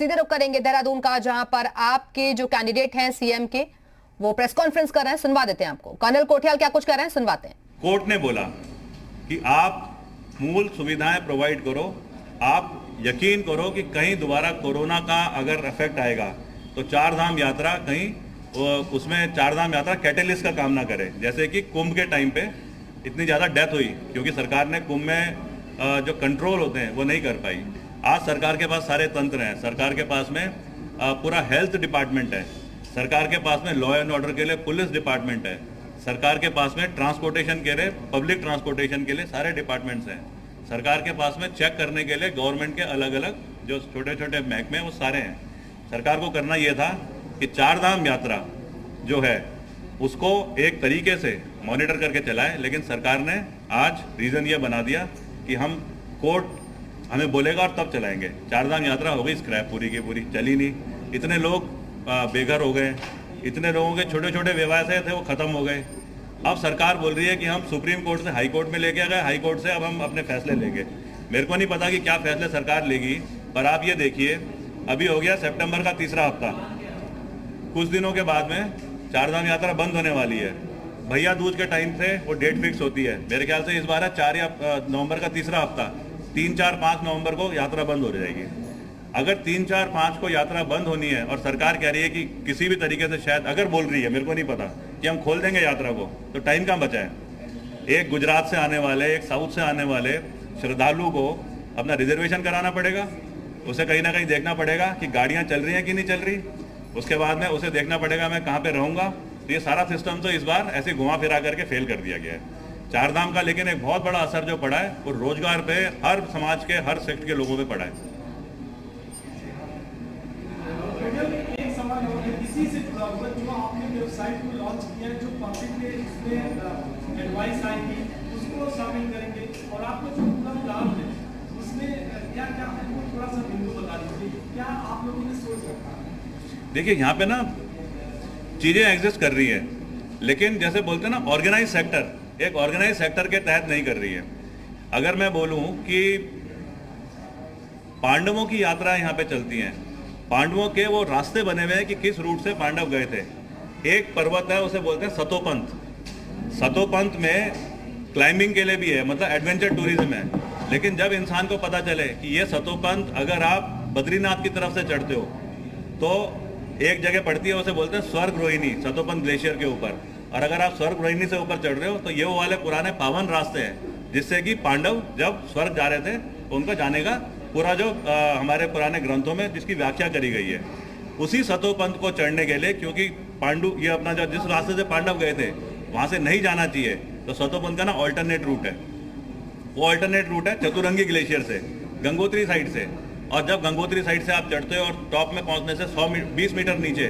सीधे रुख करेंगे देहरादून का, जहां पर आपके जो कैंडिडेट हैं सीएम के, वो प्रेस कॉन्फ्रेंस कर रहे हैं। सुनवा देते हैं आपको। कर्नल कोठियाल क्या कुछ कह रहे हैं, सुनवाते हैं। कोर्ट ने बोला कि आप मूल सुविधाएं प्रोवाइड करो, आप यकीन करो कि कहीं दोबारा कोरोना का अगर इफेक्ट आएगा तो चार धाम यात्रा कहीं उसमें चार धाम यात्रा कैटेलिस्ट का काम ना करे। जैसे कि कुंभ के टाइम पे इतनी ज़्यादा डेथ हुई क्योंकि सरकार ने कुंभ में जो कंट्रोल होते हैं वो नहीं कर पाई। आज सरकार के पास सारे तंत्र हैं, सरकार के पास में पूरा हेल्थ डिपार्टमेंट है, सरकार के पास में लॉ एंड ऑर्डर के लिए पुलिस डिपार्टमेंट है, सरकार के पास में ट्रांसपोर्टेशन के लिए, पब्लिक ट्रांसपोर्टेशन के लिए सारे डिपार्टमेंट्स हैं, सरकार के पास में चेक करने के लिए गवर्नमेंट के अलग अलग जो छोटे छोटे महकमे हैं वो सारे हैं। सरकार को करना ये था कि चार धाम यात्रा जो है उसको एक तरीके से मॉनिटर करके चलाए, लेकिन सरकार ने आज रीज़न ये बना दिया कि हम कोर्ट हमें बोलेगा और तब चलाएंगे। चार धाम यात्रा हो गई स्क्रैप, पूरी की पूरी चली नहीं। इतने लोग बेघर हो गए, इतने लोगों के छोटे छोटे व्यवसाय थे वो ख़त्म हो गए। अब सरकार बोल रही है कि हम सुप्रीम कोर्ट से हाई कोर्ट में लेके आ गए, हाई कोर्ट से अब हम अपने फैसले लेंगे। मेरे को नहीं पता कि क्या फैसले सरकार लेगी, पर आप ये देखिए अभी हो गया सितंबर का तीसरा हफ्ता, कुछ दिनों के बाद में चारधाम यात्रा बंद होने वाली है। भैया दूज के टाइम से वो डेट फिक्स होती है, मेरे ख्याल से इस बार है 4 नवंबर का तीसरा हफ्ता, 3, 4, 5 नवंबर को यात्रा बंद हो जाएगी। अगर 3, 4, 5 को यात्रा बंद होनी है और सरकार कह रही है कि किसी भी तरीके से, शायद अगर बोल रही है, मेरे को नहीं पता, कि हम खोल देंगे यात्रा को, तो टाइम कहाँ बचा है? एक गुजरात से आने वाले, एक साउथ से आने वाले श्रद्धालु को अपना रिजर्वेशन कराना पड़ेगा, उसे कहीं ना कहीं देखना पड़ेगा कि गाड़ियाँ चल रही हैं कि नहीं चल रही, उसके बाद में उसे देखना पड़ेगा मैं कहाँ पे रहूँगा। तो ये सारा सिस्टम तो इस बार ऐसे घुमा फिरा करके फेल कर दिया गया है। चार धाम का लेकिन एक बहुत बड़ा असर जो पड़ा है वो रोजगार पे, हर समाज के हर सेक्टर के लोगों पे पड़ा है। एक सवाल और है, इसी से जुड़ा हुआ, जो आपने वेबसाइट को लॉन्च किया है, जो पब्लिक ने इसमें एडवाइस आई थी उसको शामिल करेंगे, और आपको जो पूरा प्लान है उसमें क्या क्या है वो थोड़ा सा बिंदु बता दीजिए, क्या आप लोगों ने सोच रखा है? देखिए यहाँ पे ना चीज़ें एग्जिस्ट कर रही है, लेकिन जैसे बोलते हैं ना ऑर्गेनाइज सेक्टर, एक ऑर्गेनाइज सेक्टर के तहत नहीं कर रही है। अगर मैं बोलूँ कि पांडवों की यात्रा यहाँ पे चलती हैं, पांडवों के वो रास्ते बने हुए हैं कि किस रूट से पांडव गए थे। एक पर्वत है, उसे बोलते हैं सतोपंथ। सतोपंथ में क्लाइंबिंग के लिए भी है, मतलब एडवेंचर टूरिज्म है। लेकिन जब इंसान को पता चले कि ये सतोपंथ अगर आप बद्रीनाथ की तरफ से चढ़ते हो तो एक जगह पड़ती है, उसे बोलते हैं स्वर्ग रोहिणी, सतोपंथ ग्लेशियर के ऊपर, और अगर आप स्वर्ग रोहिणी से ऊपर चढ़ रहे हो तो ये वो वाले पुराने पावन रास्ते हैं जिससे कि पांडव जब स्वर्ग जा रहे थे तो उनका जाने का पूरा जो हमारे पुराने ग्रंथों में जिसकी व्याख्या करी गई है, उसी सतोपंथ को चढ़ने के लिए, क्योंकि पांडु ये अपना जो जिस रास्ते से पांडव गए थे वहाँ से नहीं जाना चाहिए, तो सतोपंथ का ना ऑल्टरनेट रूट है। वो ऑल्टरनेट रूट है चतुरंगी ग्लेशियर से, गंगोत्री साइड से, और जब गंगोत्री साइड से आप चढ़ते हो और टॉप में पहुंचने से 120 मीटर नीचे